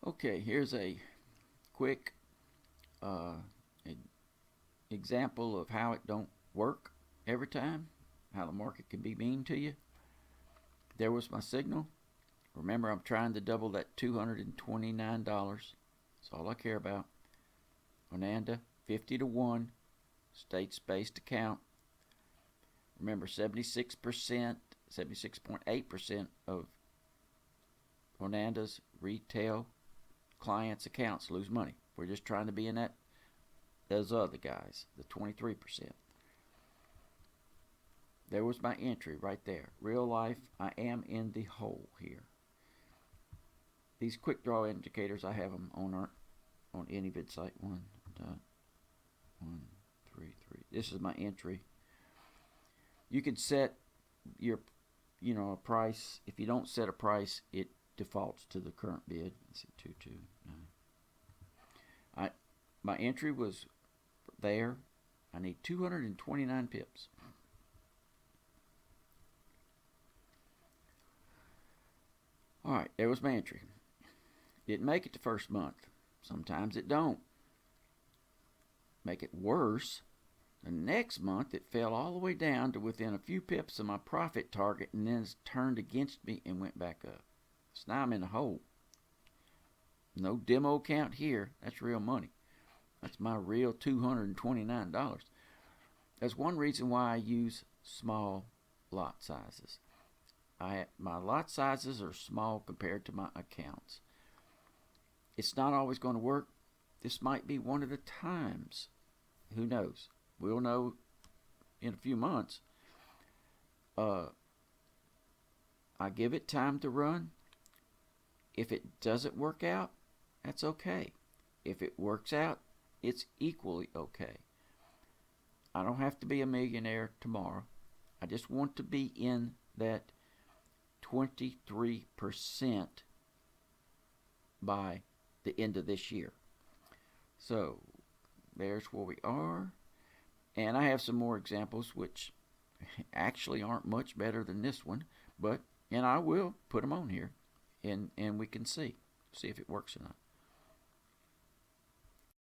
Okay, here's a quick uh, example of how it don't work every time, how the market can be mean to you. There was my signal. Remember, I'm trying to double that $229. That's all I care about. Onanda, 50 to 1, states-based account. Remember, 76%, 76.8% of Onanda's retail clients' accounts lose money. We're just trying to be in that those other guys, the 23%. There was my entry right there. Real life, I am in the hole here. These quick draw indicators, I have them on any vid site. 1.133. This is my entry. You can set your, a price. If you don't set a price, it defaults to the current bid. Let's see, 229. My entry was there. I need 229 pips. All right, there was my entry. Didn't make it the first month. Sometimes it don't. Make it worse. The next month it fell all the way down to within a few pips of my profit target and then it's turned against me and went back up. So now I'm in a hole. No demo account here. That's real money. That's my real $229. That's one reason why I use small lot sizes. My lot sizes are small compared to my accounts. It's not always going to work. This might be one of the times. Who knows? We'll know in a few months. I give it time to run. If it doesn't work out, that's okay. If it works out, it's equally okay. I don't have to be a millionaire tomorrow. I just want to be in that 23% by the end of this year. So there's where we are. And I have some more examples which actually aren't much better than this one, and I will put them on here and we can see if it works or not.